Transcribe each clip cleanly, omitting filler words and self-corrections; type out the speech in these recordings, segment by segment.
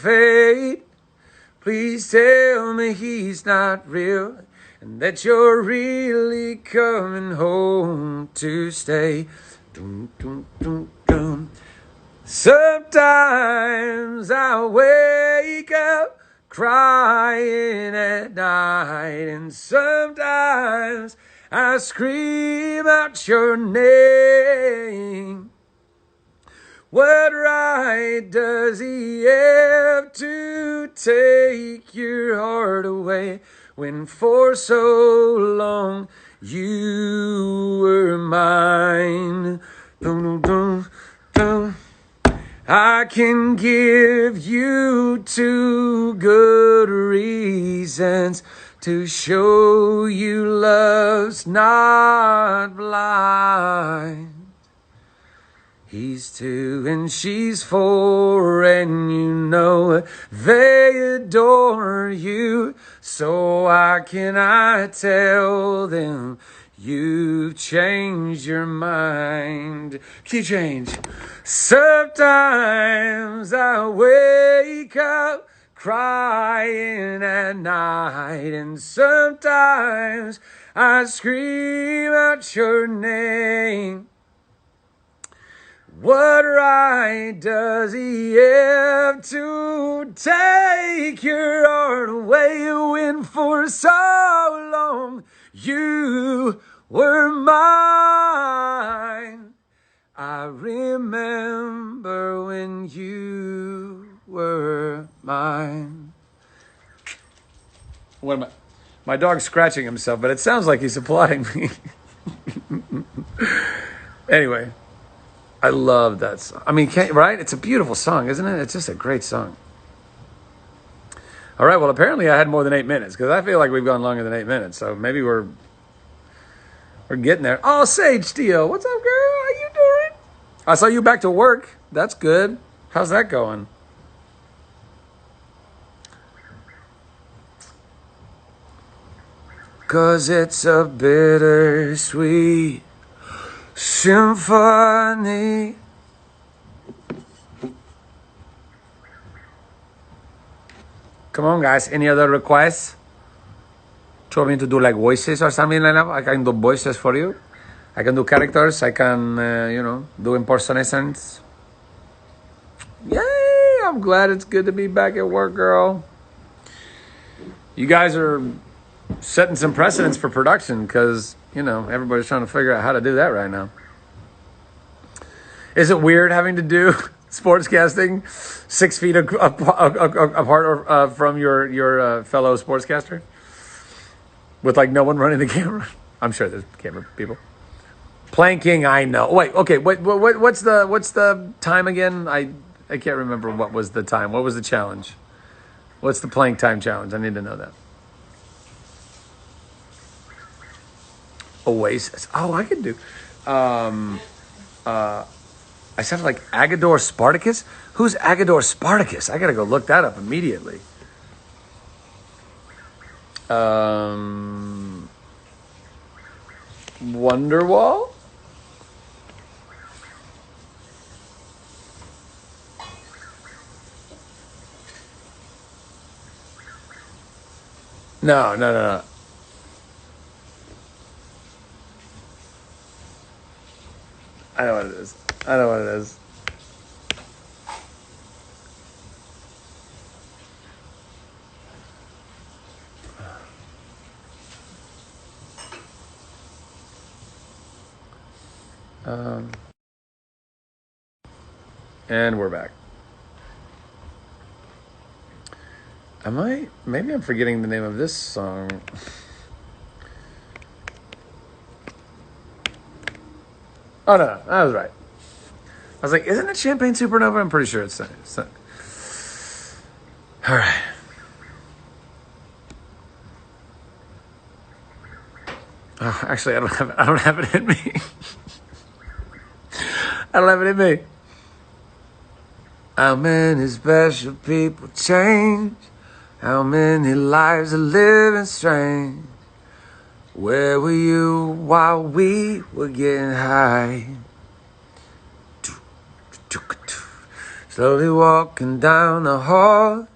fate. Please tell me he's not real and that you're really coming home to stay. Dun, dun, dun, dun. Sometimes I wake up crying at night, and sometimes I scream out your name. What right does he have to take your heart away when for so long you were mine? Dun, dun, dun. I can give you 2 good reasons to show you love's not blind. He's 2 and she's 4, and you know they adore you. So why can I tell them you've changed your mind? Key change. Sometimes I wake up crying at night, and sometimes I scream out your name. What right does he have to take your heart away when for so long you were mine? I remember when you were mine. What am I? My dog's scratching himself, but it sounds like he's applauding me. Anyway. I love that song. I mean, right? It's a beautiful song, isn't it? It's just a great song. All right, well, apparently I had more than 8 minutes, because I feel like we've gone longer than 8 minutes, so maybe we're getting there. Oh, Sage Steele, what's up, girl? How you doing? I saw you back to work. That's good. How's that going? Cause it's a bittersweet symphony. Come on, guys. Any other requests? Do you want me to do like voices or something like that? I can do voices for you. I can do characters. I can, do impersonations. Yay! I'm glad it's good to be back at work, girl. You guys are setting some precedents for production because, everybody's trying to figure out how to do that right now. Is it weird having to do sportscasting 6 feet apart from your fellow sportscaster? With like no one running the camera? I'm sure there's camera people. Planking, I know. Wait, okay, what's the time again? I can't remember what was the time. What was the challenge? What's the plank time challenge? I need to know that. Oasis. Oh, I could do. I sounded like Agador Spartacus. Who's Agador Spartacus? I gotta go look that up immediately. Wonderwall. No. I know what it is. And we're back. Maybe I'm forgetting the name of this song. Oh, no, I was right. I was like, isn't it Champagne Supernova? I'm pretty sure it's all right. Oh, actually, I don't have it in me. I don't have it in me. How many special people change? How many lives are living strange? Where were you while we were getting high? It's Slowly walking down the hall,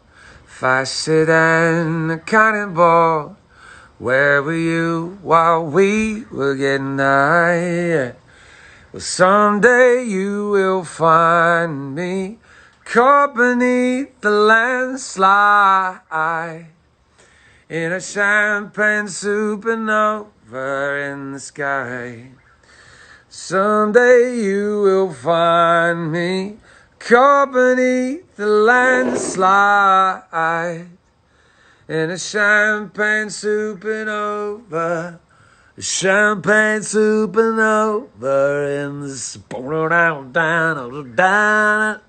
faster than a cannonball. Where were you while we were getting high? Well, someday you will find me caught beneath the landslide in a champagne supernova in the sky. Someday you will find me caught beneath the landslide in a champagne supernova. A champagne supernova in the down.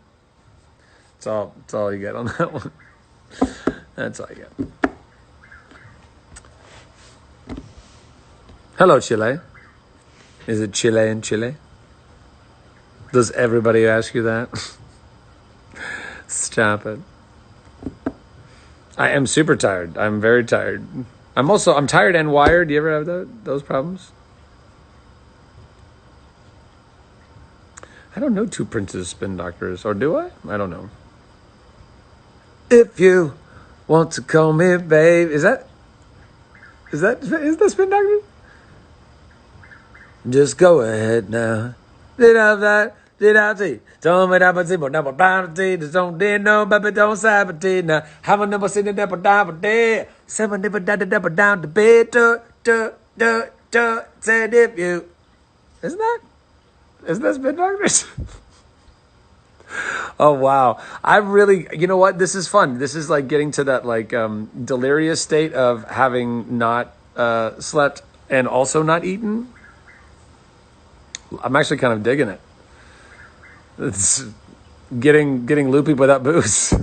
That's all you get on that one. That's all you get. Hello, Chile. Is it Chile in Chile? Does everybody ask you that? Stop it. I am super tired. I'm very tired. I'm tired and wired. Do you ever have those problems? I don't know two Prince's spin doctors, or do I? I don't know. If you want to call me babe, is that spin doctor? Just go ahead now. Did I have that? Did I see? Don't me that, but see, but never down the tea. Don't did no, baby, don't sabotage now. Haven't never seen the devil down for day. Seven never down the devil down the bed. Said if you. Isn't that spin doctors? Oh, wow. I really, you know what? This is fun. This is like getting to that like delirious state of having not slept and also not eaten. I'm actually kind of digging it. It's getting loopy without booze.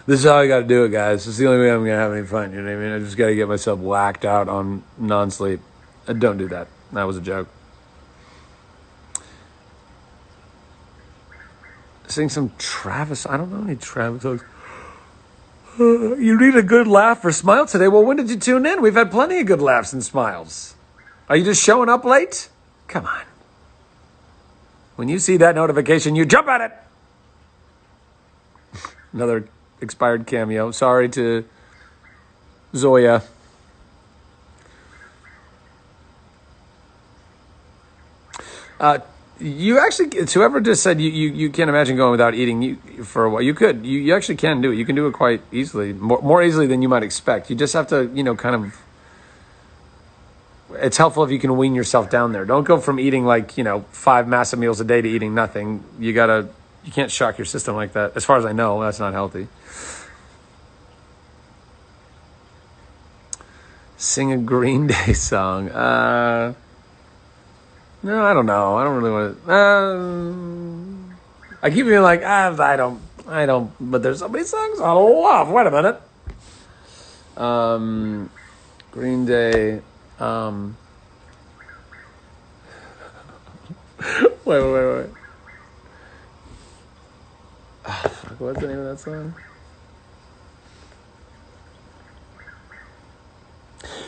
This is how I got to do it, guys. It's the only way I'm going to have any fun. You know what I mean? I just got to get myself whacked out on non-sleep. Don't do that. That was a joke. Sing some Travis. I don't know any Travis songs. You need a good laugh or smile today. Well, when did you tune in? We've had plenty of good laughs and smiles. Are you just showing up late? Come on. When you see that notification, you jump at it. Another expired cameo. Sorry to Zoya. You actually, it's whoever just said you can't imagine going without eating for a while. You could. You actually can do it. You can do it quite easily, more easily than you might expect. You just have to, kind of. It's helpful if you can wean yourself down there. Don't go from eating 5 massive meals a day to eating nothing. You can't shock your system like that. As far as I know, that's not healthy. Sing a Green Day song. No, I don't know. I don't really want to. I keep being like, I don't. But there's so many songs I love. Wait a minute. Green Day. Wait. Oh, fuck, what's the name of that song?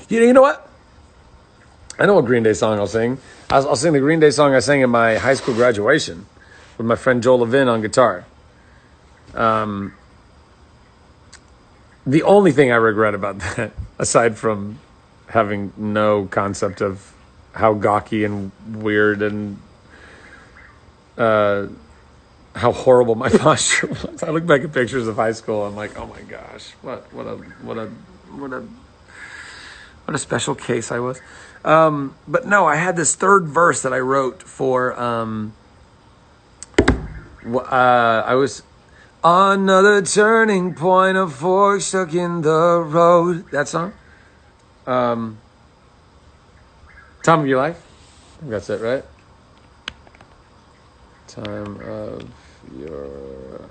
You know what? I know what Green Day song I'll sing. I'll sing the Green Day song I sang at my high school graduation with my friend Joel Levin on guitar. The only thing I regret about that, aside from having no concept of how gawky and weird and how horrible my posture was. I look back at pictures of high school. I'm like, oh my gosh, what a special case I was. But no, I had this third verse that I wrote for. I was another turning point, a fork stuck in the road. That song. Time of your life. That's it, right? Time of your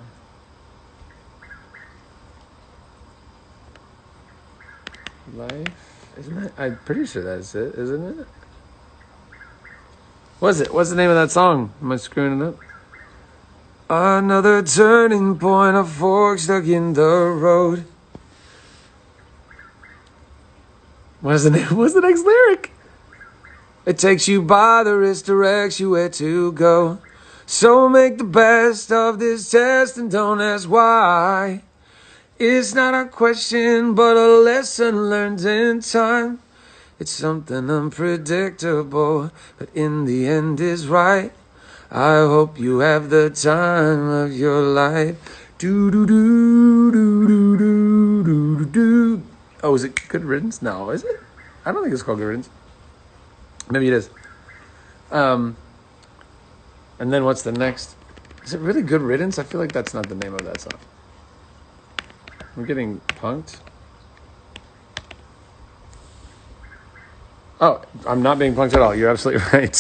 life. Isn't it? I'm pretty sure that's it, isn't it? What's it? What's the name of that song? Am I screwing it up? Another turning point, a fork stuck in the road. What's the name? What's the next lyric? It takes you by the wrist, directs you where to go. So make the best of this test and don't ask why. It's not a question, but a lesson learned in time. It's something unpredictable, but in the end is right. I hope you have the time of your life. Do do do do do do do do. Oh, is it Good Riddance? No, is it? I don't think it's called Good Riddance. Maybe it is. And then what's the next? Is it really Good Riddance? I feel like that's not the name of that song. I'm getting punked. Oh, I'm not being punked at all. You're absolutely right.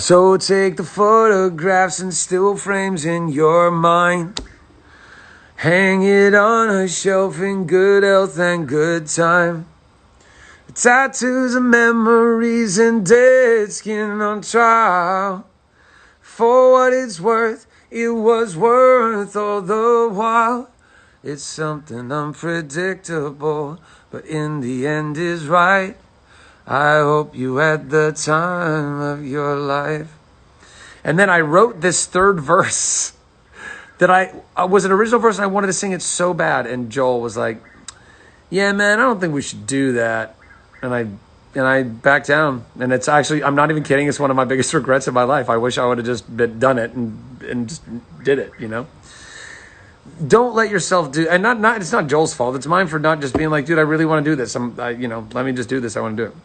So take the photographs and still frames in your mind. Hang it on a shelf in good health and good time. Tattoos of memories and dead skin on trial. For what it's worth, it was worth all the while. It's something unpredictable, but in the end is right. I hope you had the time of your life. And then I wrote this third verse that I was an original verse, and I wanted to sing it so bad. And Joel was like, yeah, man, I don't think we should do that. And I backed down. And it's actually, I'm not even kidding, it's one of my biggest regrets in my life. I wish I would have just done it and just did it, you know? Don't let yourself do, and not it's not Joel's fault. It's mine for not just being like, dude, I really want to do this. Let me just do this. I want to do it.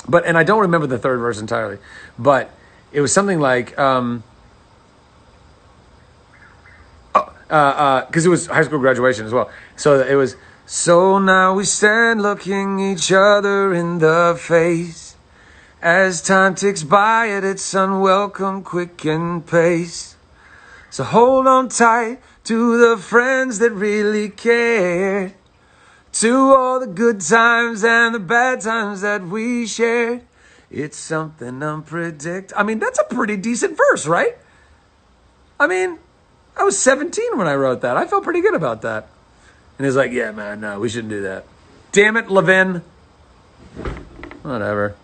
But, and I don't remember the third verse entirely, but it was something like, because it was high school graduation as well. So it was, so now we stand looking each other in the face as time ticks by at its unwelcome quickened pace. So hold on tight to the friends that really cared, to all the good times and the bad times that we shared. It's something unpredictable. I mean, that's a pretty decent verse, right? I mean, I was 17 when I wrote that. I felt pretty good about that. And he's like, yeah, man, no, we shouldn't do that. Damn it, Levin. Whatever.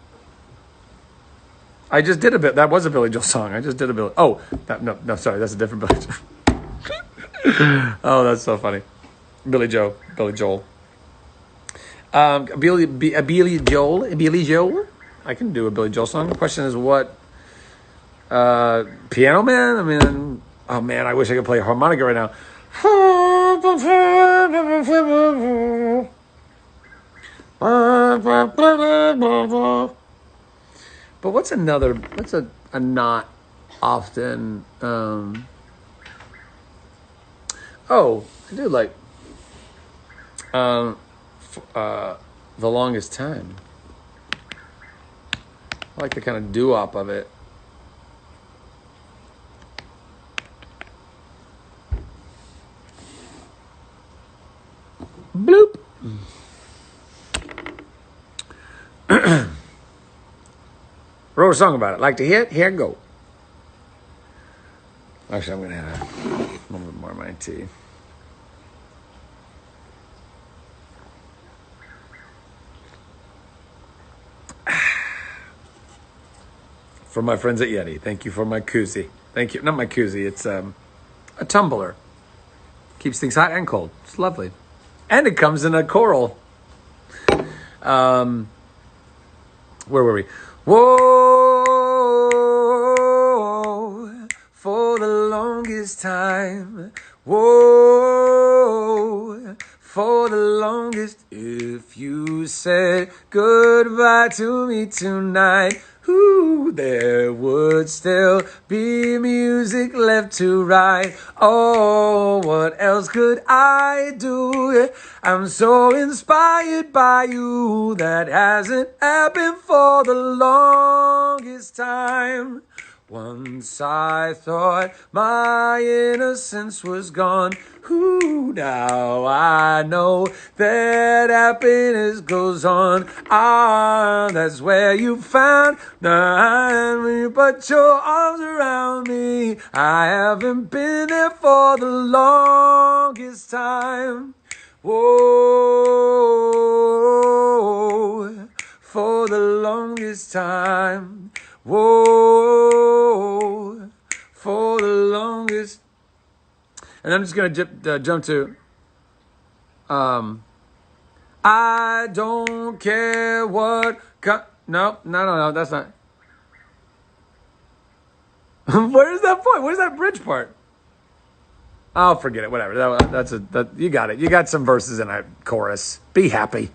I just did a bit. That was a Billy Joel song. I just did a Billy. Oh, no, sorry. That's a different Billy Joel. Oh, that's so funny. Billy Joel. Billy Joel. I can do a Billy Joel song. The question is what? Piano Man? I mean, oh man, I wish I could play harmonica right now. But what's a not often, I do like, The Longest Time. I like the kind of doo-wop of it. Bloop. Wrote a song about it. Like to hear it? Here I go. Actually, I'm going to have a little bit more of my tea. For my friends at Yeti, thank you for my koozie. Thank you. Not my koozie. It's a tumbler. Keeps things hot and cold. It's lovely. And it comes in a coral. Where were we? Whoa, for the longest time. Whoa, for the longest. If you said goodbye to me tonight, ooh, there would still be music left to write. Oh, what else could I do? I'm so inspired by you. That hasn't happened for the longest time. Once I thought my innocence was gone. Ooh, now I know that happiness goes on. Ah, that's where you found when you put your arms around me. I haven't been there for the longest time. Whoa, for the longest time. Whoa, for the longest. And I'm just going to jump to, I don't care what, no, that's not. Where's that part? Where's that bridge part? Oh, forget it. Whatever. You got it. You got some verses in that chorus. Be happy.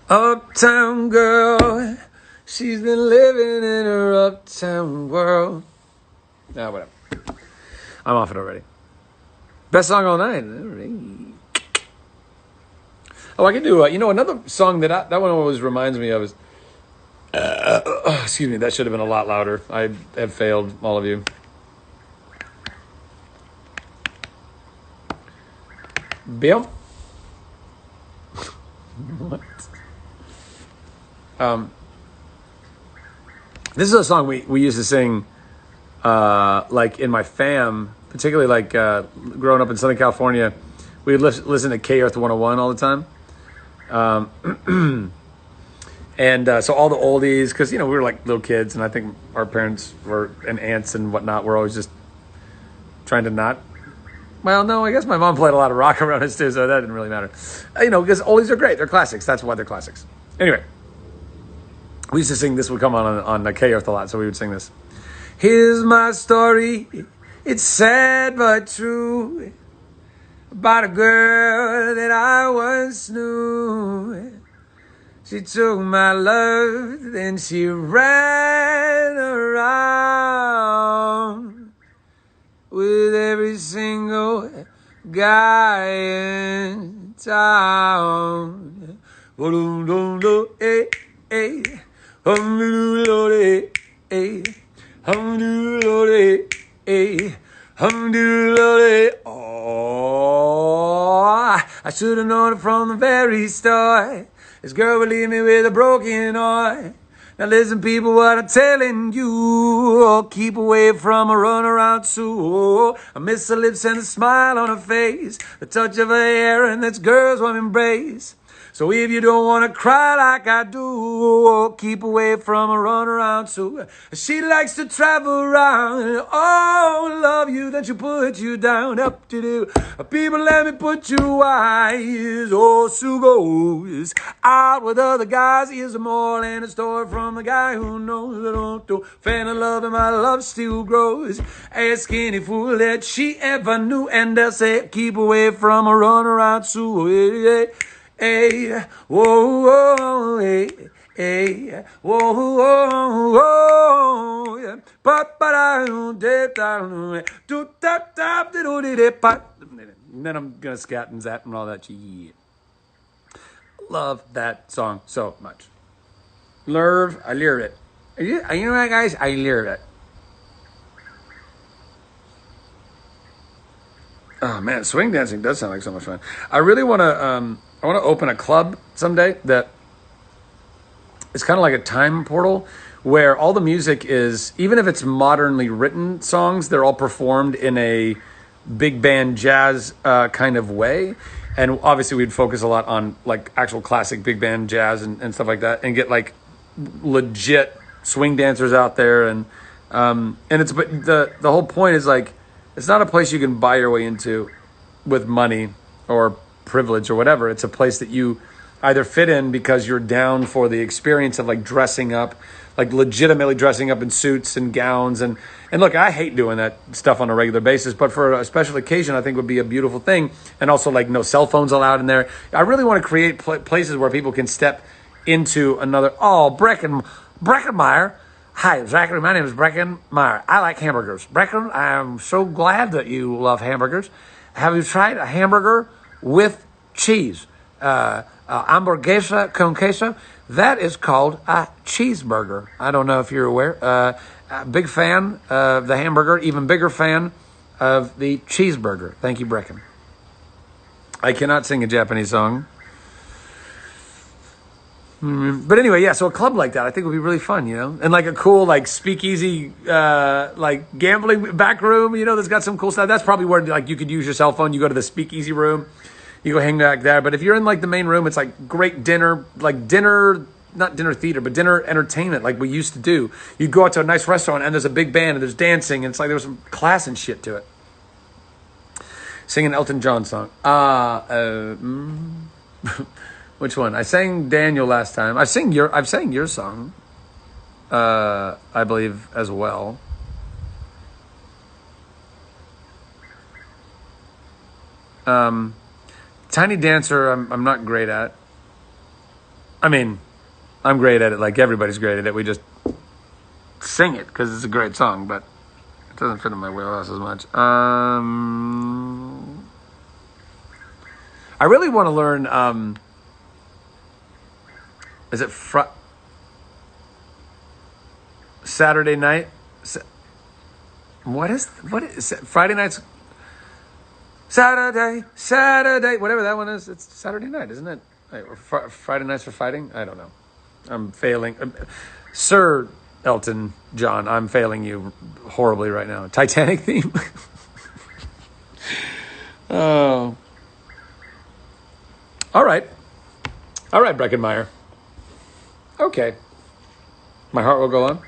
Uptown girl, she's been living in her uptown world. Ah, whatever. I'm off it already. Best song all night. Oh, I can do another song that one always reminds me of is. Excuse me, that should have been a lot louder. I have failed all of you. Bill? What? This is a song we used to sing, like in my fam, particularly like growing up in Southern California. We would listen to K Earth 101 all the time. And so all the oldies, because, we were like little kids, and I think our parents and aunts and whatnot were always just trying to not. Well, no, I guess my mom played a lot of rock around us too, so that didn't really matter. Because oldies are great. They're classics. That's why they're classics. Anyway, we used to sing this. Would come on K Earth a lot, so we would sing this. Here's my story. It's sad but true. About a girl that I once knew. She took my love, then she ran around with every single guy in town. Oh, I should have known it from the very start. This girl will leave me with a broken heart. Now listen, people, what I'm telling you. Keep away from a runaround Sue. I miss her lips and the smile on her face, the touch of her hair and that girl's warm embrace. So if you don't want to cry like I do, keep away from a runaround Sue. She likes to travel around. Oh, love you, then she put you down. Up to do. People, let me put you wise. Oh, Sue goes out with other guys. Here's a moral and a story from the guy who knows I don't do. Fan of love and my love still grows. Ask any fool that she ever knew, and they'll say, keep away from a runaround Sue. Hey, hey, whoa, whoa, hey, hey, whoa, whoa, whoa, yeah. And then I'm gonna scat and zap and all that. Yeah. Love that song so much. I love it. You know what, guys? I love it. Oh man, swing dancing does sound like so much fun. I really want to. I want to open a club someday that is kind of like a time portal where all the music is, even if it's modernly written songs, they're all performed in a big band jazz kind of way. And obviously we'd focus a lot on like actual classic big band jazz and stuff like that, and get like legit swing dancers out there. And it's, but the whole point is like, it's not a place you can buy your way into with money or privilege or whatever. It's a place that you either fit in because you're down for the experience of like dressing up, like legitimately dressing up in suits and gowns. And look, I hate doing that stuff on a regular basis, but for a special occasion, I think would be a beautiful thing. And also like no cell phones allowed in there. I really want to create places where people can step into another. Oh, Breckenmeyer. Hi, Zachary. My name is Breckenmeyer. I like hamburgers. Brecken, I'm so glad that you love hamburgers. Have you tried a hamburger with cheese? Hamburguesa con queso. That is called a cheeseburger. I don't know if you're aware. Big fan of the hamburger, even bigger fan of the cheeseburger. Thank you, Brecken. I cannot sing a Japanese song. But anyway, yeah, so a club like that I think would be really fun, and like a cool like speakeasy like gambling back room, that's got some cool stuff. That's probably where like you could use your cell phone. You go to the speakeasy room, you go hang back there. But if you're in like the main room, it's like great dinner not dinner theater, but dinner entertainment like we used to do. You'd go out to a nice restaurant and there's a big band and there's dancing and it's like there was some class and shit to it. Sing an Elton John song. Which one? I sang Daniel last time. I've sang your song. I believe as well. Tiny Dancer, I'm not great at. I mean, I'm great at it like everybody's great at it. We just sing it because it's a great song, but it doesn't fit in my wheelhouse as much. I really want to learn, is it Saturday night? What is Friday nights? Saturday, whatever that one is. It's Saturday night, isn't it? Friday nights for fighting? I don't know. I'm failing. Sir Elton John, I'm failing you horribly right now. Titanic theme? Oh. All right, Breckenmeyer. Okay. My heart will go on.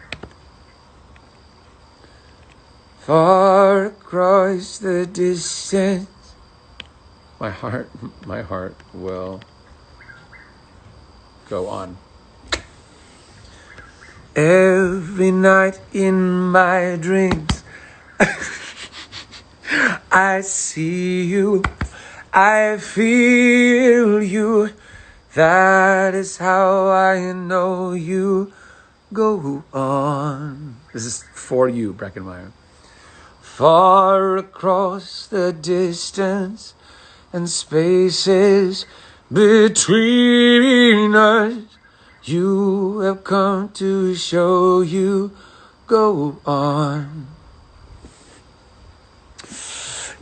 Far across the distance, my heart will go on. Every night in my dreams, I see you, I feel you. That is how I know you. Go on. This is for you, Breckenmeyer. Far across the distance and spaces between us, you have come to show you. Go on.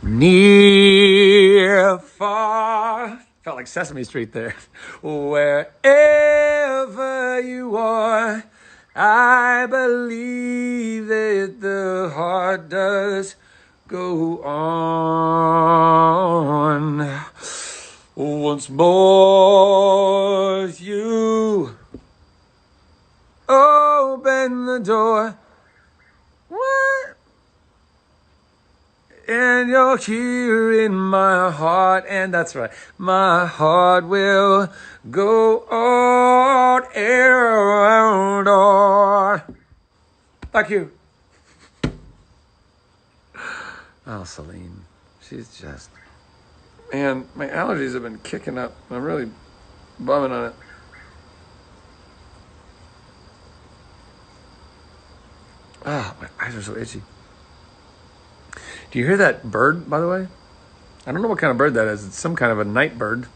Near, far. Felt like Sesame Street there. Wherever you are, I believe that the heart does go on. Once more, you open the door. What? And you're here in my heart, and that's right, my heart will go on and on. Thank you. Oh, Celine, she's just, man, my allergies have been kicking up. I'm really bumming on it. Ah, my eyes are so itchy. Do you hear that bird, by the way? I don't know what kind of bird that is. It's some kind of a night bird.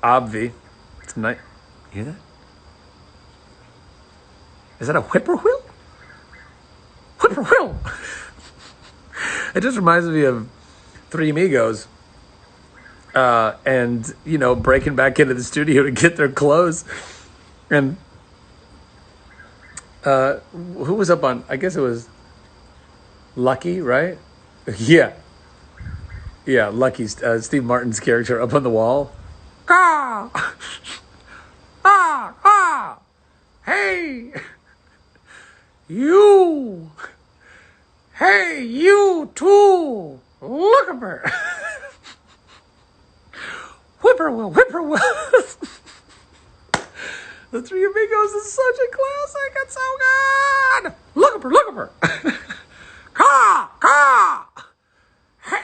Obvi. It's night. You hear that? Is that a whippoorwill? Whippoorwill! It just reminds me of Three Amigos. And, you know, breaking back into the studio to get their clothes. And who was up on, I guess it was Lucky, right? Yeah, Lucky, Steve Martin's character up on the wall. Ah! Hey! You! Hey, you too! Look at her! Whippoorwill! The Three Amigos is such a classic. It's so good! Look at her! Caw!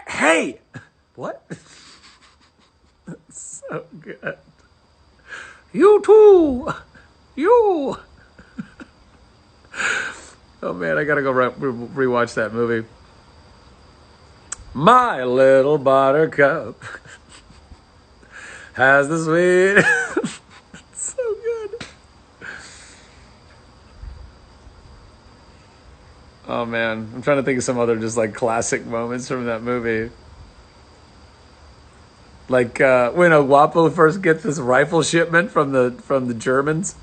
Hey! What? That's so good. You too! You! Oh man, I gotta go rewatch that movie. My little buttercup has the sweet. It's so good. Oh man, I'm trying to think of some other just like classic moments from that movie. Like when Guapo first gets this rifle shipment from the Germans,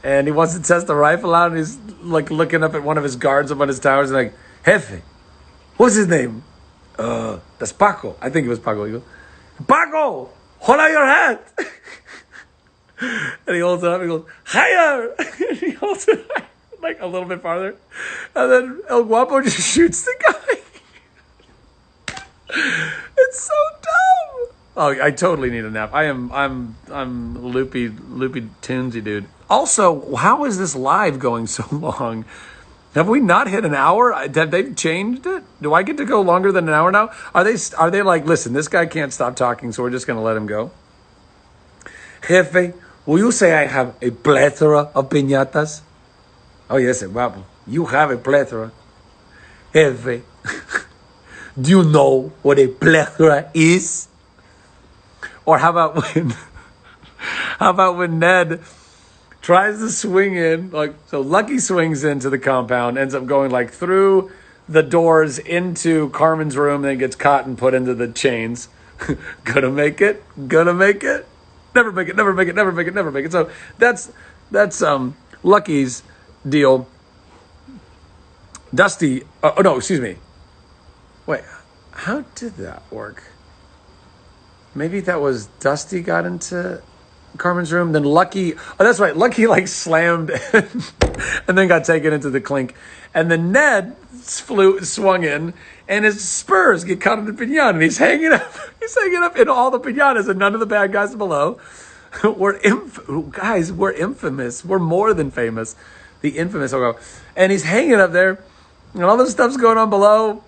and he wants to test the rifle out, and he's like looking up at one of his guards up on his towers, and like, Jefe, what's his name? That's Paco. I think it was Paco. He goes, Paco, hold out your hand. And he holds it up and he goes, higher! And he holds it like a little bit farther. And then El Guapo just shoots the guy. It's so dumb. Oh, I totally need a nap. I'm loopy toonsy dude. Also, how is this live going so long? Have we not hit an hour? Have they changed it? Do I get to go longer than an hour now? Are they like, listen, this guy can't stop talking, so we're just going to let him go? Jefe, will you say I have a plethora of piñatas? Oh, yes, guapo. You have a plethora. Jefe, do you know what a plethora is? Or how about when Ned tries to swing in, like, so Lucky swings into the compound, ends up going like through the doors into Carmen's room, then gets caught and put into the chains. Gonna make it, never make it. So that's Lucky's deal. Dusty, oh no, excuse me. Wait, how did that work? Maybe that was Dusty got into Carmen's room, then Lucky, oh that's right, Lucky like slammed and then got taken into the clink, and then Ned swung in and his spurs get caught in the piñata and he's hanging up in all the piñatas and none of the bad guys below. We're infamous. We're more than famous. The infamous Ogo. And he's hanging up there and all this stuff's going on below,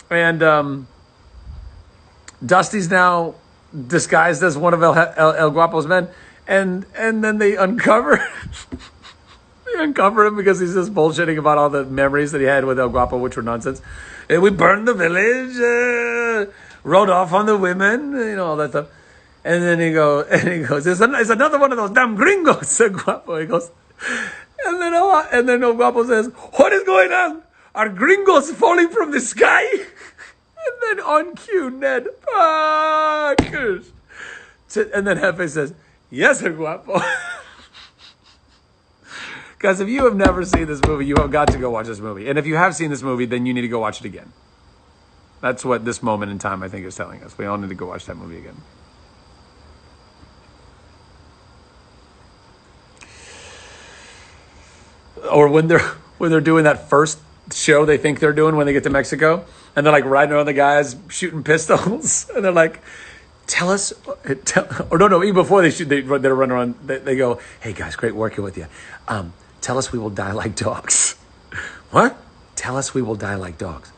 and Dusty's now disguised as one of El Guapo's men, and then they uncover him because he's just bullshitting about all the memories that he had with El Guapo, which were nonsense. And we burned the village, rode off on the women, all that stuff. And then he goes, it's another one of those damn gringos, El Guapo. He goes, and then El Guapo says, what is going on? Are gringos falling from the sky? And then on cue, Ned, fuckers. And then Jefe says, yes, El Guapo. Guys, if you have never seen this movie, you have got to go watch this movie. And if you have seen this movie, then you need to go watch it again. That's what this moment in time, I think, is telling us. We all need to go watch that movie again. Or when they're doing that first show they think they're doing when they get to Mexico, and they're like riding around the guys shooting pistols, and they're like, even before they shoot, they're running around, they go, hey guys, great working with you. Tell us we will die like dogs. What? Tell us we will die like dogs.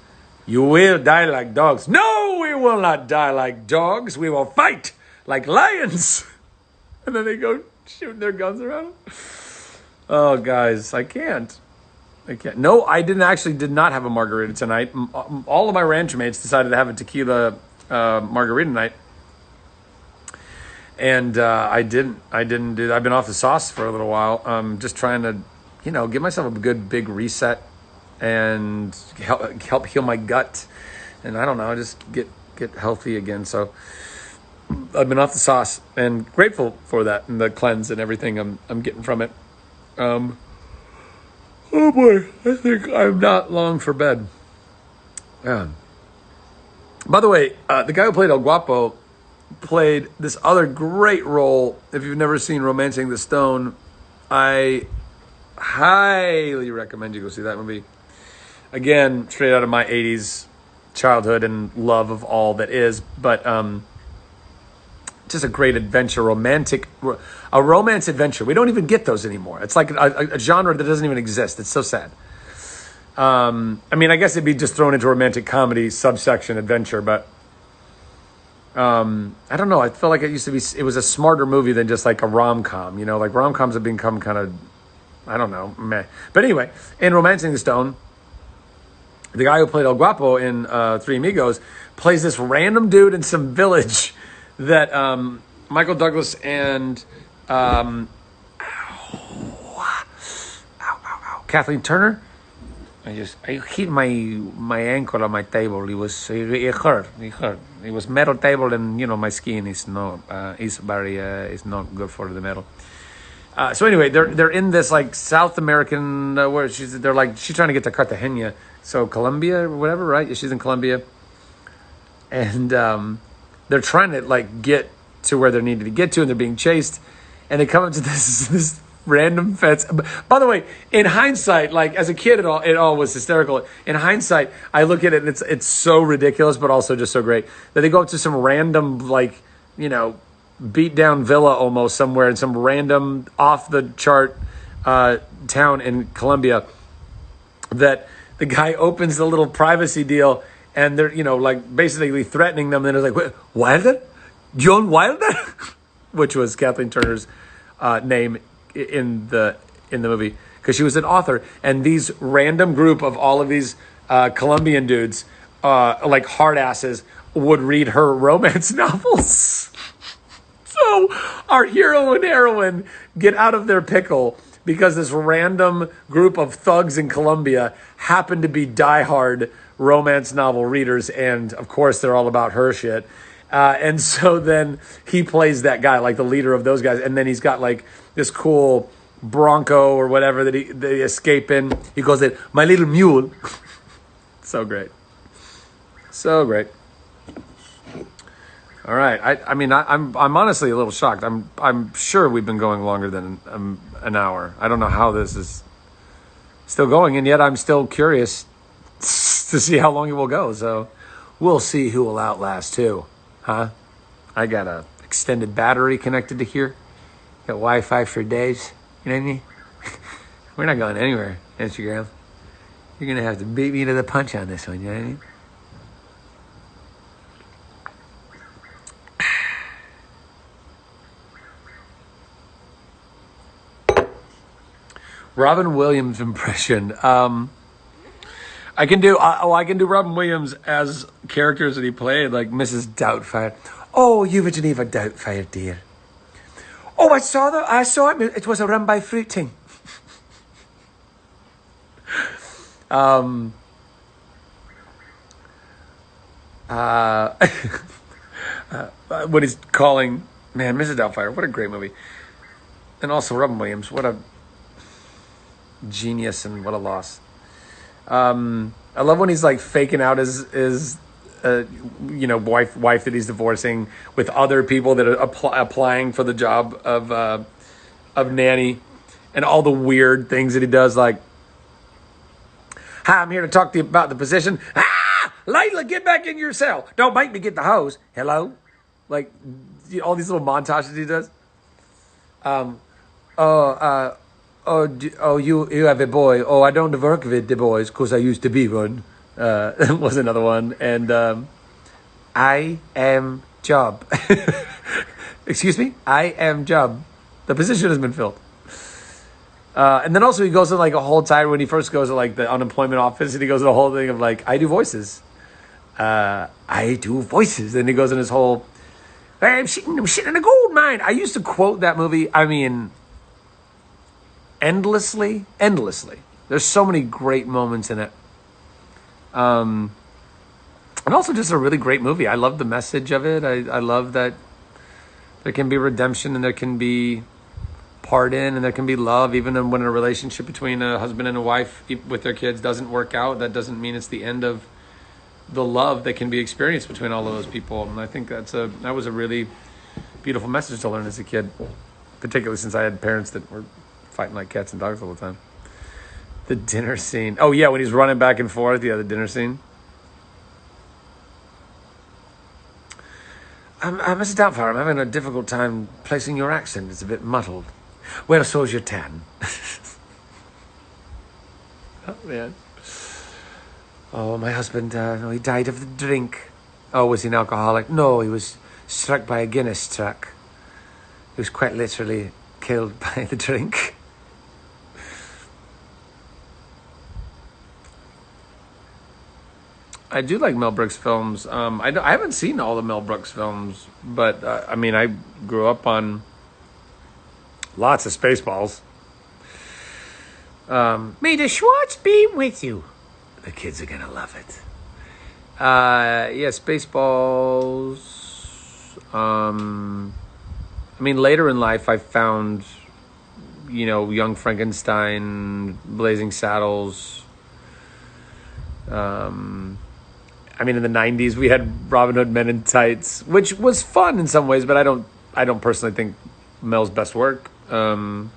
You will die like dogs. No, we will not die like dogs. We will fight like lions. And then they go shooting their guns around them. Oh, guys, I can't. No, I did not have a margarita tonight. All of my ranch mates decided to have a tequila margarita night. And I didn't do that. I've been off the sauce for a little while. Just trying to, give myself a good big reset and help heal my gut. And I don't know, just get healthy again. So I've been off the sauce and grateful for that and the cleanse and everything I'm getting from it. Oh boy, I think I'm not long for bed. Yeah. By the way, the guy who played El Guapo played this other great role. If you've never seen Romancing the Stone, I highly recommend you go see that movie. Again, straight out of my 80s childhood and love of all that is, but just a great adventure, a romance adventure. We don't even get those anymore. It's like a genre that doesn't even exist. It's so sad. I guess it'd be just thrown into romantic comedy subsection adventure, but I don't know. I feel like it was a smarter movie than just like a rom-com, like rom-coms have become kind of, I don't know, meh. But anyway, in Romancing the Stone, the guy who played El Guapo in Three Amigos plays this random dude in some village that Michael Douglas and Kathleen Turner. I hit my ankle on my table. It hurt. It was metal table, and my skin is not is not good for the metal. So anyway, they're in this like South American where she's trying to get to Cartagena, so Colombia or whatever, right? She's in Colombia, and they're trying to like get to where they needed to get to, and they're being chased. and they come up to this random fence. By the way, in hindsight, like as a kid, it all was hysterical. In hindsight, I look at it and it's so ridiculous, but also just so great that they go up to some random, like, beat down villa almost somewhere in some random off the chart town in Colombia. That the guy opens the little privacy deal and they're like basically threatening them. And it's like, Wilder, John Wilder, which was Kathleen Turner's name in the movie, because she was an author, and these random group of all of these Colombian dudes, like hard asses, would read her romance novels. So our hero and heroine get out of their pickle because this random group of thugs in Colombia happen to be diehard romance novel readers, and of course they're all about her shit. And so then he plays that guy, like the leader of those guys. And then he's got like this cool Bronco or whatever that they escape in. He calls it my little mule. So great. So great. All right. I'm honestly a little shocked. I'm sure we've been going longer than an hour. I don't know how this is still going, and yet I'm still curious to see how long it will go. So we'll see who will outlast who. Huh? I got a extended battery connected to here. Got Wi-Fi for days. You know what I mean? We're not going anywhere, Instagram. You're going to have to beat me to the punch on this one. You know what I mean? Robin Williams impression. I can do Robin Williams as characters that he played, like Mrs. Doubtfire. Oh, you were Geneva Doubtfire, dear. Oh, I saw it. It was a run by fruiting. When he's calling, man, Mrs. Doubtfire, what a great movie. And also Robin Williams, what a genius and what a loss. I love when he's like faking out his wife that he's divorcing with other people that are applying for the job of nanny, and all the weird things that he does. Like, hi, I'm here to talk to you about the position. Layla, get back in your cell. Don't make me get the hose. Hello, like all these little montages he does. You have a boy. Oh, I don't work with the boys because I used to be one. Was another one. And I am job. Excuse me? I am job. The position has been filled. And then also he goes in like a whole time when he first goes to like the unemployment office, and he goes to the whole thing of like, I do voices. I do voices. And he goes in his whole, I'm sitting in a gold mine. I used to quote that movie. I mean, endlessly. There's so many great moments in it. And also just a really great movie. I love the message of it. I love that there can be redemption and there can be pardon and there can be love, even when a relationship between a husband and a wife with their kids doesn't work out. That doesn't mean it's the end of the love that can be experienced between all of those people. And I think that was a really beautiful message to learn as a kid, particularly since I had parents that were fighting like cats and dogs all the time. The dinner scene. Oh, yeah, when he's running back and forth. Yeah, the dinner scene. Mr. Doubtfire, I'm having a difficult time placing your accent. It's a bit muddled. Well, so's your tan. Oh, man. Oh, my husband, he died of the drink. Oh, was he an alcoholic? No, he was struck by a Guinness truck. He was quite literally killed by the drink. I do like Mel Brooks films. I haven't seen all the Mel Brooks films, but I grew up on lots of Spaceballs. May the Schwartz be with you. The kids are gonna love it. Yeah, Spaceballs. Later in life, I found, Young Frankenstein, Blazing Saddles. In the 90s, we had Robin Hood Men in Tights, which was fun in some ways, but I don't personally think Mel's best work. But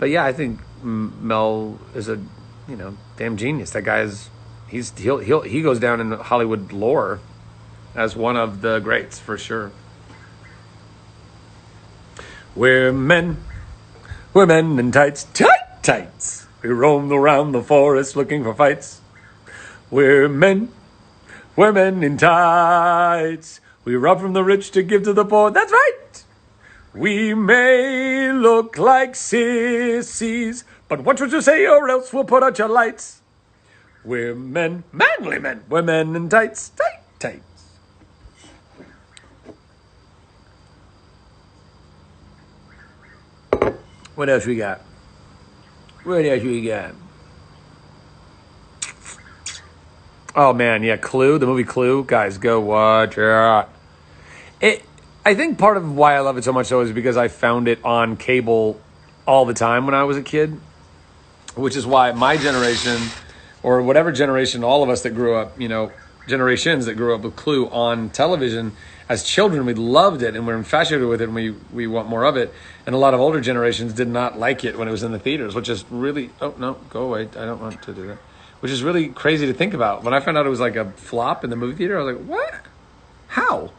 yeah, I think Mel is a, damn genius. That guy is, he goes down in Hollywood lore as one of the greats for sure. We're men in tights. We roam around the forest looking for fights. We're men in tights. We rob from the rich to give to the poor. That's right. We may look like sissies, but watch what you say or else we'll put out your lights. We're men, manly men. We're men in tights. What else we got? Oh man, yeah, Clue, the movie Clue. Guys, go watch it. I think part of why I love it so much though is because I found it on cable all the time when I was a kid, which is why my generation, or whatever generation, all of us that grew up, generations that grew up with Clue on television as children, we loved it and we're infatuated with it, and we want more of it. And a lot of older generations did not like it when it was in the theaters, which is really, oh no, go away, I don't want to do that. Which is really crazy to think about. When I found out it was like a flop in the movie theater, I was like, what? How?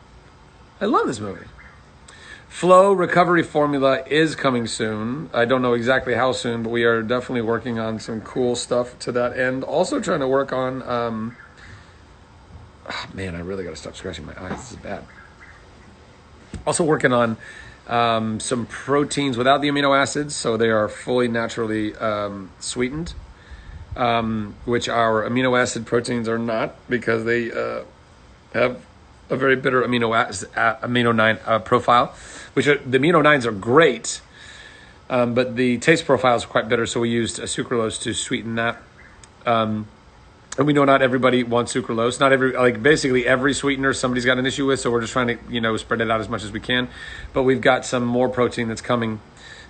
I love this movie. Flow recovery formula is coming soon. I don't know exactly how soon, but we are definitely working on some cool stuff to that end. Also trying to work on, man, I really got to stop scratching my eyes. This is bad. Also working on some proteins without the amino acids, so they are fully naturally sweetened, which our amino acid proteins are not, because they have a very bitter amino 9 profile, which the amino 9s are great, but the taste profile is quite bitter, so we used sucralose to sweeten that. And we know not everybody wants sucralose. Not basically every sweetener somebody's got an issue with, so we're just trying to, spread it out as much as we can. But we've got some more protein that's coming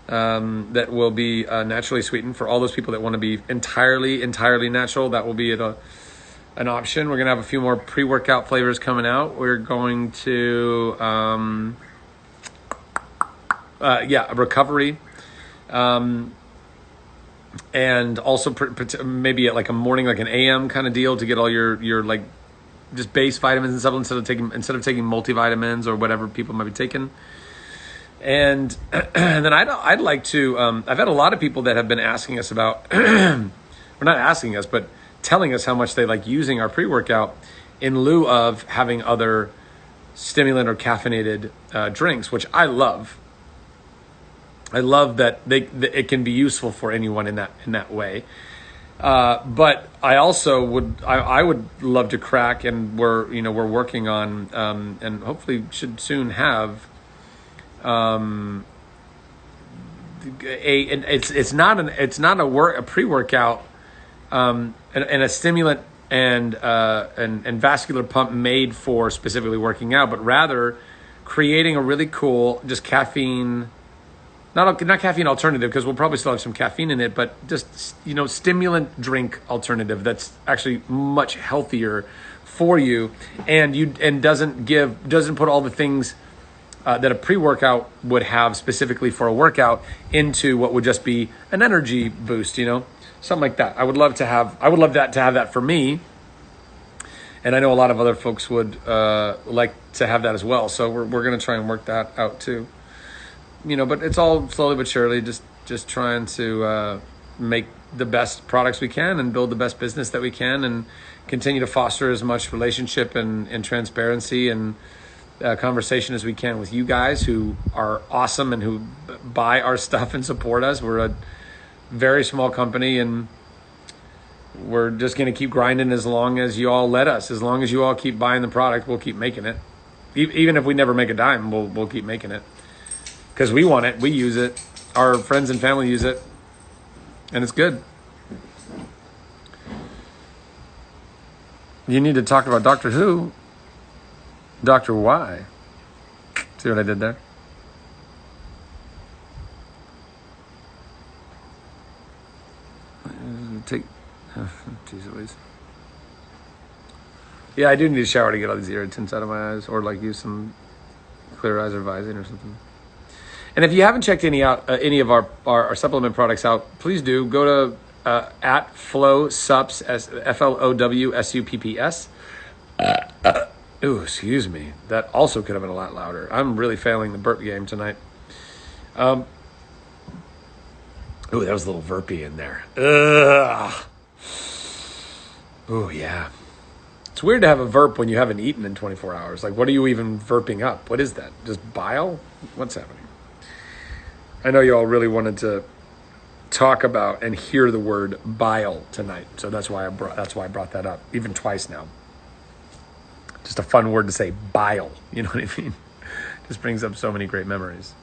that will be naturally sweetened for all those people that want to be entirely natural. That will be an option. We're going to have a few more pre-workout flavors coming out. We're going to, a recovery. And also maybe at like a morning, like an AM kind of deal to get all your like just base vitamins and stuff instead of taking multivitamins or whatever people might be taking. And then I'd like to, I've had a lot of people that have been asking us about, or not asking us, but telling us how much they like using our pre-workout in lieu of having other stimulant or caffeinated drinks, which I love. I love that it can be useful for anyone in that way. But I also would love to crack, and we're working on and hopefully should soon have it's not a pre-workout and a stimulant and vascular pump made for specifically working out, but rather creating a really cool just caffeine. Not caffeine alternative, because we'll probably still have some caffeine in it, but just, stimulant drink alternative that's actually much healthier for you and doesn't put all the things that a pre-workout would have specifically for a workout into what would just be an energy boost, something like that. I would love to have that for me. And I know a lot of other folks would like to have that as well. So we're going to try and work that out too. But it's all slowly but surely just trying to make the best products we can and build the best business that we can and continue to foster as much relationship and transparency and conversation as we can with you guys who are awesome and who buy our stuff and support us. We're a very small company, and we're just going to keep grinding as long as you all let us. As long as you all keep buying the product, we'll keep making it. Even if we never make a dime, we'll keep making it. Because we want it, we use it, our friends and family use it, and it's good. You need to talk about Doctor Who, Doctor Y. See what I did there? Jeez Louise. Yeah, I do need a shower to get all these irritants out of my eyes, or like use some clear eyes or Visine or something. And if you haven't checked any any of our supplement products out, please do. Go to at Flow Sups, FLOWSUPPS. Ooh, excuse me. That also could have been a lot louder. I'm really failing the burp game tonight. Ooh, that was a little burpy in there. Ugh. Ooh, yeah. It's weird to have a verp when you haven't eaten in 24 hours. Like, what are you even verping up? What is that? Just bile? What's happening? I know you all really wanted to talk about and hear the word bile tonight, so that's why I brought that up, even twice now. Just a fun word to say, bile. You know what I mean? Just brings up so many great memories.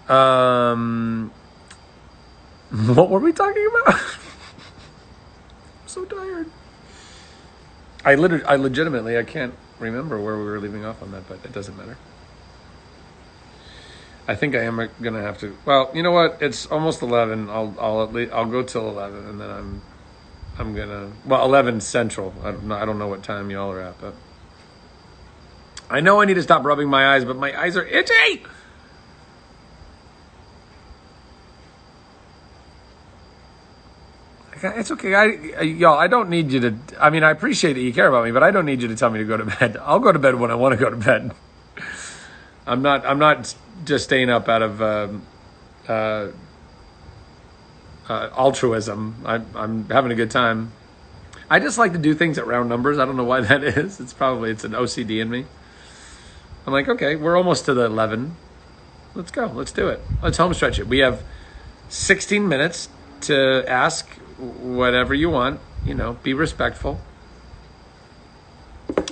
What were we talking about? I'm so tired. I legitimately, I can't remember where we were leaving off on that, but it doesn't matter. I think I am gonna have to. Well, you know what? It's almost 11. I'll go till 11, and then I'm gonna. Well, 11 Central. I don't know what time y'all are at, but I know I need to stop rubbing my eyes, but my eyes are itchy. It's okay. Y'all, I don't need you to. I mean, I appreciate that you care about me, but I don't need you to tell me to go to bed. I'll go to bed when I want to go to bed. I'm not just staying up out of altruism. I'm having a good time. I just like to do things at round numbers. I don't know why that is. It's an OCD in me. I'm like, okay, we're almost to the 11. Let's go. Let's do it. Let's home stretch it. We have 16 minutes to ask whatever you want. You know, be respectful.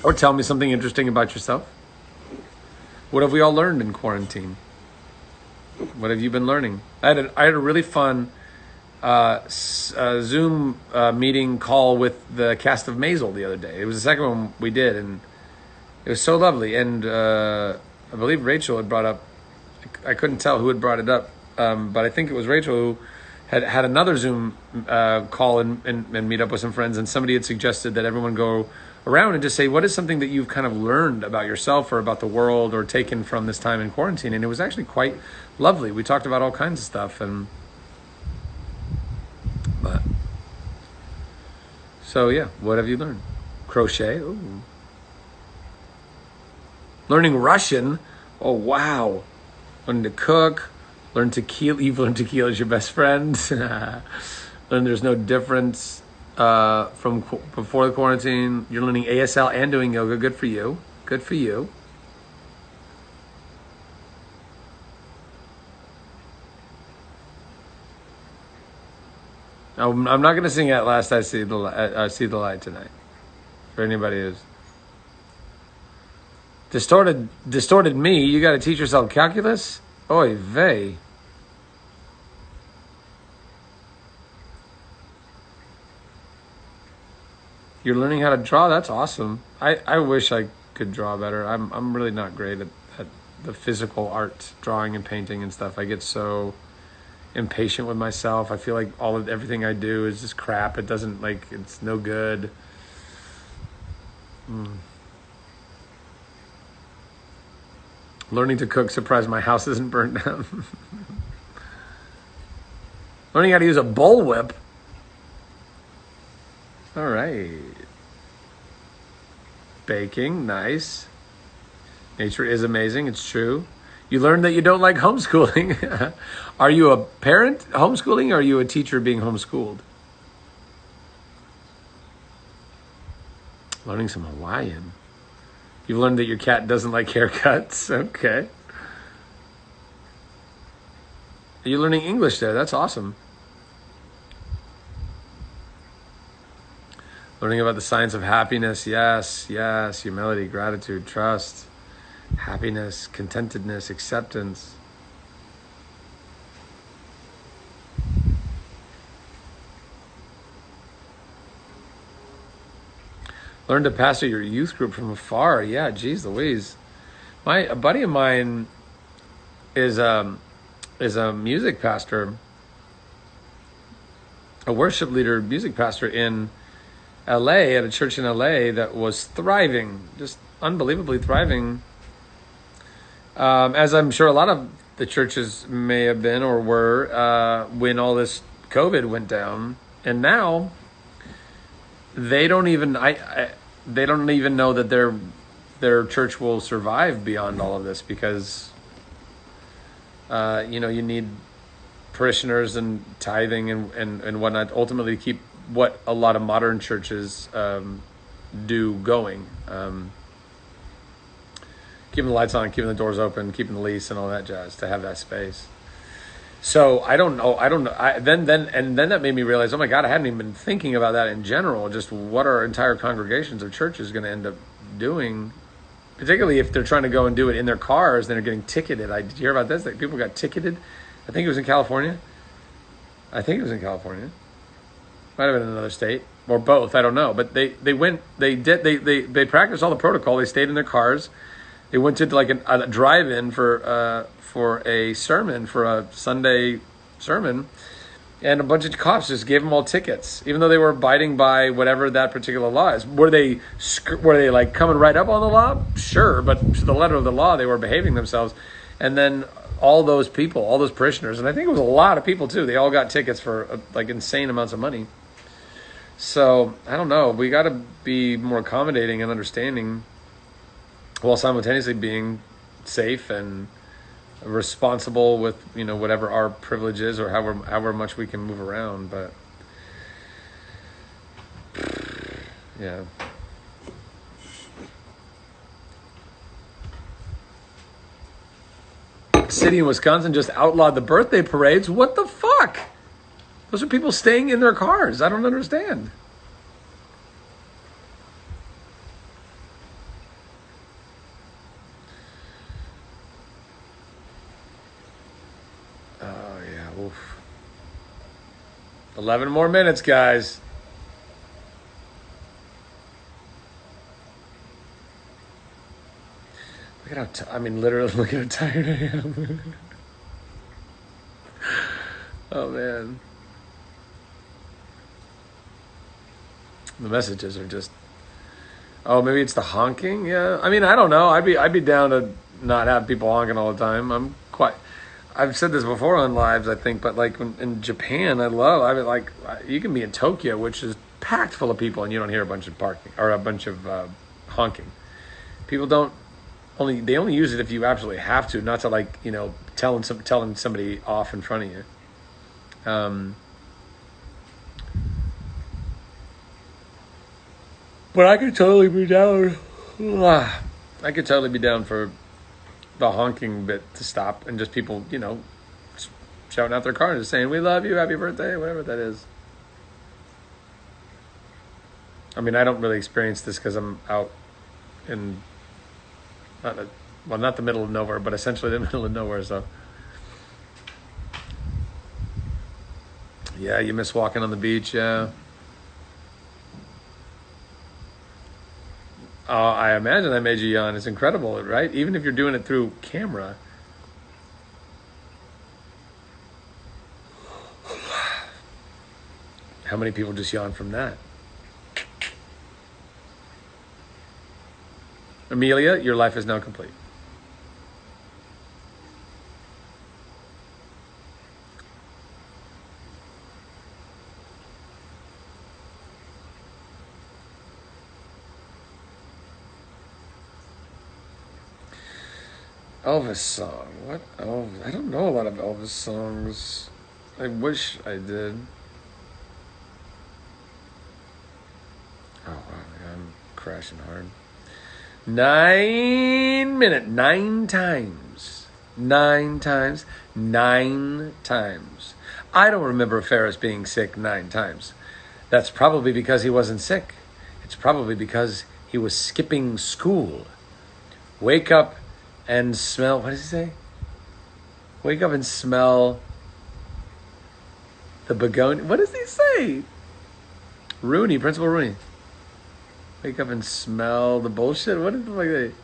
Or tell me something interesting about yourself. What have we all learned in quarantine? What have you been learning? I had a really fun Zoom meeting call with the cast of Maisel the other day. It was the second one we did, and it was so lovely. And I believe Rachel had brought up, I couldn't tell who had brought it up, but I think it was Rachel who had another Zoom call and meet up with some friends, and somebody had suggested that everyone go around and just say, what is something that you've kind of learned about yourself or about the world or taken from this time in quarantine? And it was actually quite lovely. We talked about all kinds of stuff. So yeah, what have you learned? Crochet? Ooh. Learning Russian? Oh, wow. Learning to cook. Learn tequila. You've learned tequila is your best friend. Learn there's no difference from before the quarantine. You're learning ASL and doing yoga. Good for you. Good for you. I'm not going to sing At Last I See the Light tonight. For anybody who's distorted me, you got to teach yourself calculus? Oy vey. You're learning how to draw? That's awesome. I wish I could draw better. I'm really not great at the physical art, drawing and painting and stuff. I get so impatient with myself. I feel like everything I do is just crap. It doesn't, like, it's no good. Learning to cook, surprised my house isn't burnt down. Learning how to use a bullwhip. All right. Baking, nice. Nature is amazing, it's true. You learned that you don't like homeschooling. Are you a parent homeschooling or are you a teacher being homeschooled? Learning some Hawaiian. You've learned that your cat doesn't like haircuts. Okay. Are you learning English there? That's awesome. Learning about the science of happiness. Yes. Humility, gratitude, trust, happiness, contentedness, acceptance. Learn to pastor your youth group from afar. Yeah, geez Louise. A buddy of mine is a music pastor, a worship leader, music pastor in LA, at a church in LA that was thriving, just unbelievably thriving. as I'm sure a lot of the churches may have been or were when all this COVID went down, and now they don't even they don't even know that their church will survive beyond all of this because you need parishioners and tithing and whatnot ultimately to keep what a lot of modern churches do going. Keeping the lights on, keeping the doors open, keeping the lease and all that jazz to have that space. So I don't know. Then that made me realize, oh my God, I hadn't even been thinking about that in general. Just what our entire congregations of churches going to end up doing, particularly if they're trying to go and do it in their cars, then they're getting ticketed. Did you hear about this? That people got ticketed. I think it was in California. Might have been in another state or both. I don't know. But they practiced all the protocol. They stayed in their cars. They went to like a drive-in for a sermon, for a Sunday sermon, and a bunch of cops just gave them all tickets, even though they were abiding by whatever that particular law is. Were they like coming right up on the law? Sure, but to the letter of the law, they were behaving themselves. And then all those people, all those parishioners, and I think it was a lot of people too, they all got tickets for like insane amounts of money. So I don't know. We got to be more accommodating and understanding, while simultaneously being safe and responsible with whatever our privilege is or however much we can move around. But yeah. City in Wisconsin just outlawed the birthday parades. What the fuck? Those are people staying in their cars. I don't understand. Oh, yeah. Oof. 11 more minutes, guys. Look at how literally look at how tired I am. Oh, man. The messages are just, oh, maybe it's the honking. Yeah. I don't know. I'd be down to not have people honking all the time. I've said this before on lives, I think, but like in Japan, you can be in Tokyo, which is packed full of people, and you don't hear a bunch of parking or a bunch of honking. People they only use it if you absolutely have to, not to telling somebody off in front of you. But I could totally be down. I could totally be down for the honking bit to stop and just people, shouting out their cars and saying, "We love you, happy birthday," whatever that is. I don't really experience this because I'm out in not the middle of nowhere, but essentially the middle of nowhere. So yeah, you miss walking on the beach. Yeah. I imagine that made you yawn. It's incredible, right? Even if you're doing it through camera. How many people just yawn from that? Amelia, your life is now complete. Elvis song. What? Oh, I don't know a lot of Elvis songs. I wish I did. Oh, wow. I'm crashing hard. 9 minutes. 9 times. 9 times. 9 times. I don't remember Ferris being sick 9 times. That's probably because he wasn't sick. It's probably because he was skipping school. Wake up and smell, what does he say? Wake up and smell the begonia. What does he say? Principal Rooney. Wake up and smell the bullshit. What is it?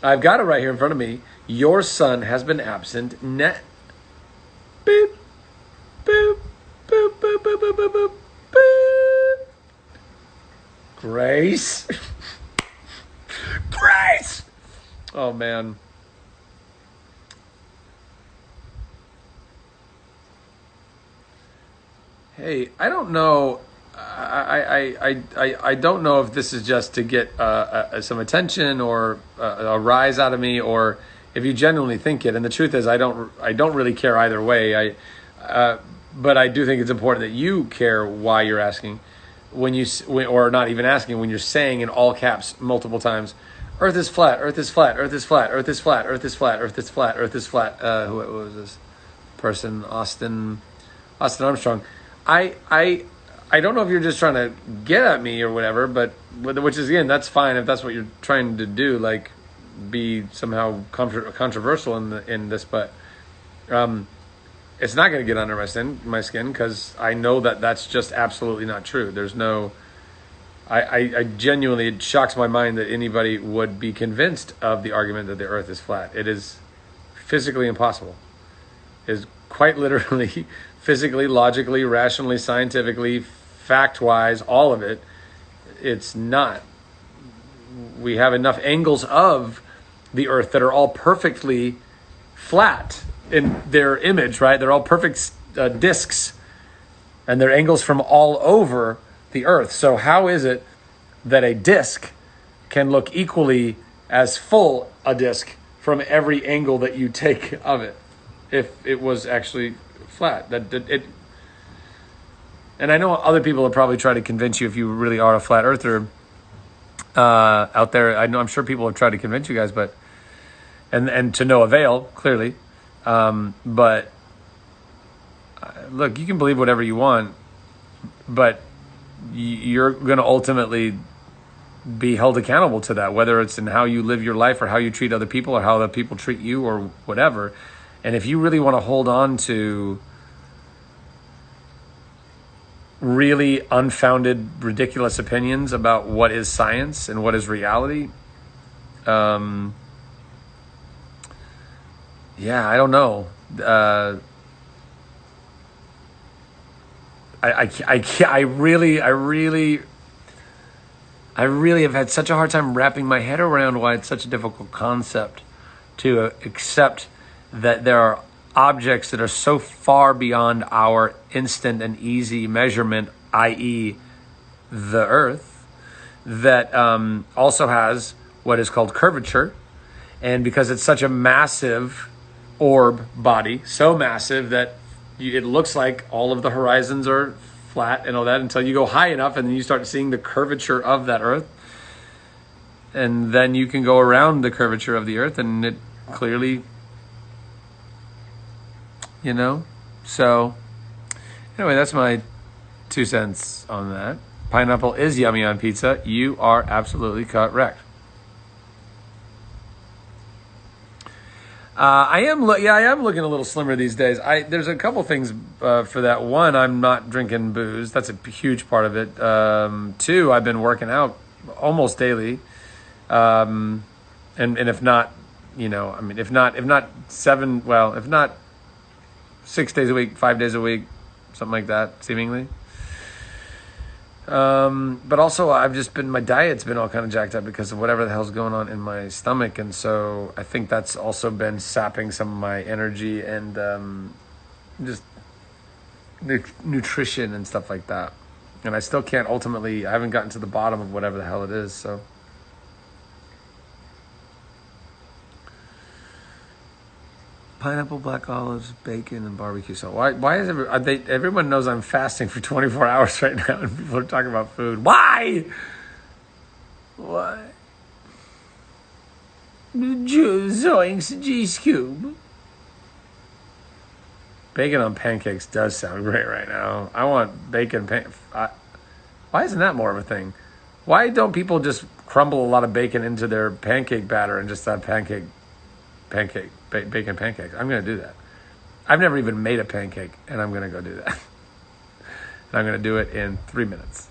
I've got it right here in front of me. Your son has been absent. Boop, boop, boop, boop, boop, boop, boop, boop, boop. Grace. Grace! Oh, man. Hey, I don't know. I don't know if this is just to get some attention or a rise out of me, or if you genuinely think it. And the truth is, I don't really care either way. But I do think it's important that you care why you're asking, or not even asking, when you're saying in all caps multiple times, "Earth is flat. Earth is flat. Earth is flat. Earth is flat. Earth is flat. Earth is flat. Earth is flat." Who was this person? Austin Armstrong. I don't know if you're just trying to get at me or whatever, but which is, again, that's fine if that's what you're trying to do, like be somehow controversial in this, but it's not going to get under my skin because I know that that's just absolutely not true. There's no. I genuinely, it shocks my mind that anybody would be convinced of the argument that the Earth is flat. It is physically impossible. It is quite literally, physically, logically, rationally, scientifically, fact-wise, all of it. It's not. We have enough angles of the Earth that are all perfectly flat in their image, right? They're all perfect discs, and they're angles from all over the Earth. So how is it that a disc can look equally as full a disc from every angle that you take of it, if it was actually flat? And I know other people will probably try to convince you, if you really are a flat earther out there. I'm sure people have tried to convince you guys, but and to no avail, clearly. But look, you can believe whatever you want, but you're going to ultimately be held accountable to that, whether it's in how you live your life or how you treat other people or how other people treat you or whatever. And if you really want to hold on to really unfounded, ridiculous opinions about what is science and what is reality, yeah, I don't know. I really have had such a hard time wrapping my head around why it's such a difficult concept to accept that there are objects that are so far beyond our instant and easy measurement, i.e. the Earth, that also has what is called curvature. And because it's such a massive orb body, so massive that it looks like all of the horizons are flat and all that, until you go high enough and then you start seeing the curvature of that Earth. And then you can go around the curvature of the Earth and it clearly, So anyway, that's my 2 cents on that. Pineapple is yummy on pizza. You are absolutely correct. I am looking a little slimmer these days. There's a couple things for that. One, I'm not drinking booze. That's a huge part of it. Two, I've been working out almost daily. And if not, if not 6 days a week, 5 days a week, something like that, seemingly. But also my diet's been all kind of jacked up because of whatever the hell's going on in my stomach. And so I think that's also been sapping some of my energy and, just nutrition and stuff like that. And I still can't I haven't gotten to the bottom of whatever the hell it is. So. Pineapple, black olives, bacon, and barbecue sauce. Why is everyone knows I'm fasting for 24 hours right now and people are talking about food. Why? Why? Zoinks G-Scoob. Bacon on pancakes does sound great right now. I want bacon. Why isn't that more of a thing? Why don't people just crumble a lot of bacon into their pancake batter and just have bacon pancakes? I'm going to do that. I've never even made a pancake, and I'm going to go do that. And I'm going to do it in 3 minutes.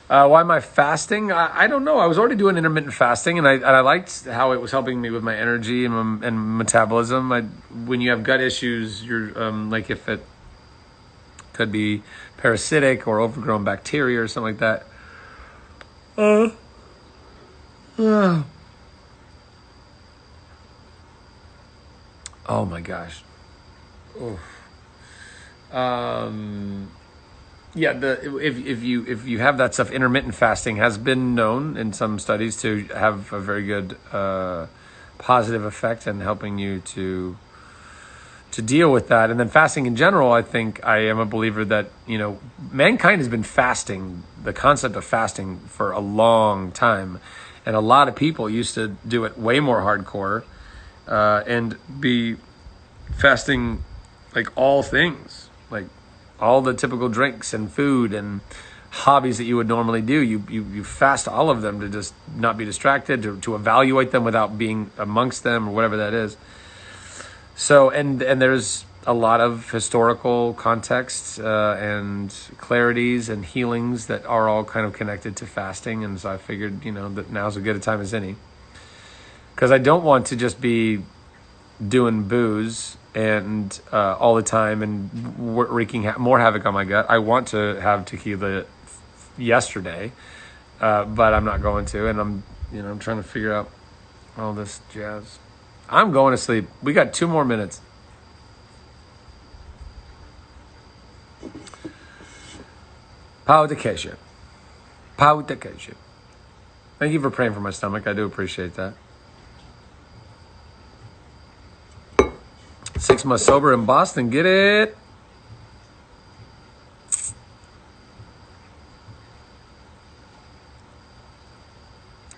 Why am I fasting? I don't know. I was already doing intermittent fasting, and I liked how it was helping me with my energy and metabolism. When you have gut issues, you're like if it could be parasitic or overgrown bacteria or something like that. Oh my gosh. Oof. Yeah, if you have that stuff, intermittent fasting has been known in some studies to have a very good positive effect in helping you to deal with that. And then fasting in general, I think I am a believer that, mankind has been fasting, the concept of fasting, for a long time. And a lot of people used to do it way more hardcore and be fasting like all things, like all the typical drinks and food and hobbies that you would normally do. You fast all of them to just not be distracted, to evaluate them without being amongst them or whatever that is. So, and there's a lot of historical contexts and clarities and healings that are all kind of connected to fasting. And so I figured, that now's as good a time as any. Because I don't want to just be doing booze and all the time and wreaking more havoc on my gut. I want to have tequila yesterday, but I'm not going to. And I'm trying to figure out all this jazz. I'm going to sleep. We got 2 more minutes. Pau de queijo. Pau de queijo. Thank you for praying for my stomach. I do appreciate that. 6 months sober in Boston. Get it?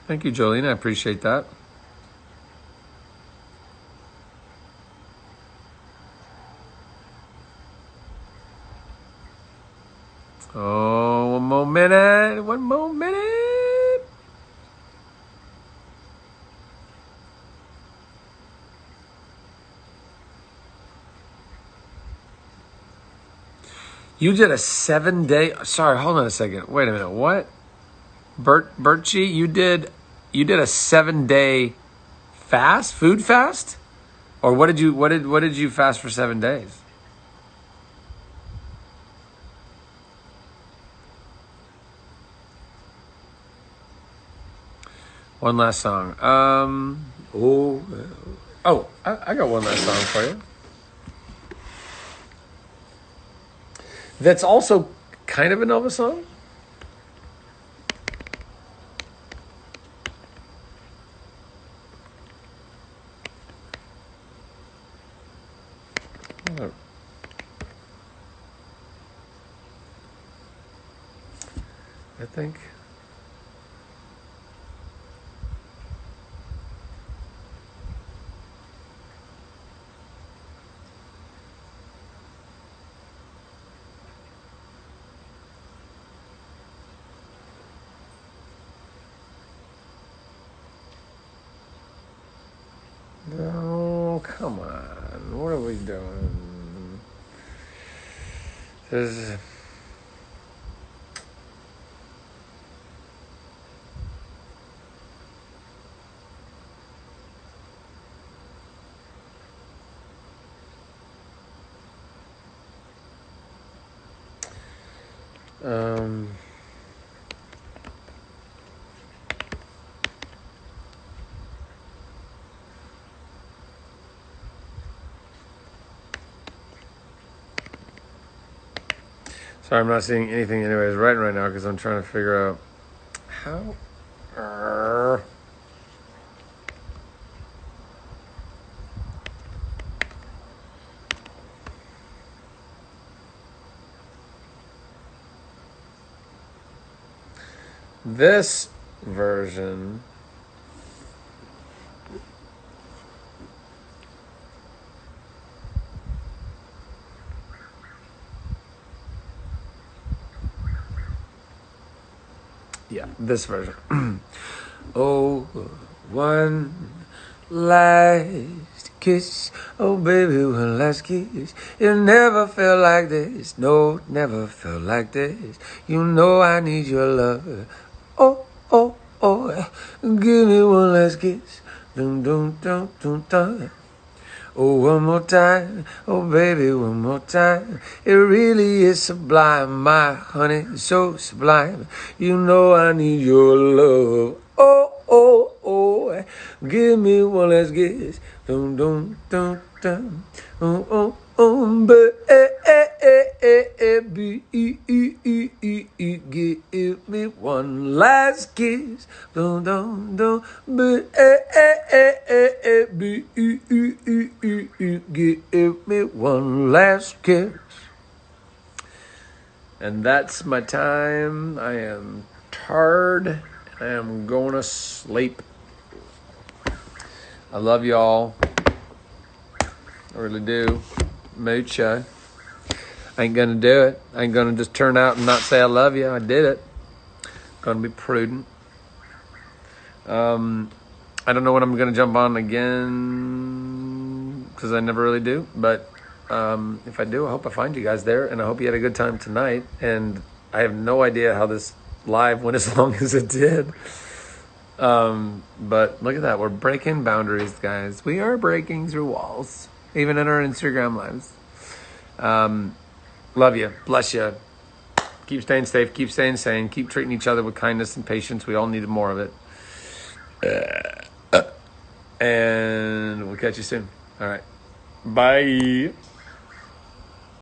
Thank you, Jolene. I appreciate that. Oh, one more minute. One more minute. You did a 7-day. Sorry, hold on a second. Wait a minute. What? Bertchi, you did a 7-day fast, food fast? Or what did you fast for 7 days? One last song. I got one last song for you. That's also kind of a Nova song. I think. No, come on. What are we doing? There's... Sorry, I'm not seeing anything anyways right now because I'm trying to figure out how... This version... Yeah, this version. Oh, one last kiss. Oh, baby, one last kiss. It never felt like this. No, never felt like this. You know I need your love. Oh, oh, oh. Give me one last kiss. Dum, dum, dum, dum, dum. Oh, one more time, oh baby, one more time. It really is sublime, my honey, so sublime. You know I need your love. Oh, oh, oh, give me one last kiss. Dum, dum, dum, dum. Oh, oh, Give me one last kiss. Give me one last kiss. And that's my time. I am tired. I am going to sleep. I love y'all. I really do. Moocha. I ain't gonna do it. I ain't gonna just turn out and not say I love you. I did it. Gonna be prudent. I don't know when I'm gonna jump on again because I never really do. But if I do, I hope I find you guys there, and I hope you had a good time tonight. And I have no idea how this live went as long as it did. But look at that. We're breaking boundaries, guys. We are breaking through walls, even in our Instagram lives. Love you. Bless you. Keep staying safe. Keep staying sane. Keep treating each other with kindness and patience. We all need more of it. And we'll catch you soon. All right. Bye.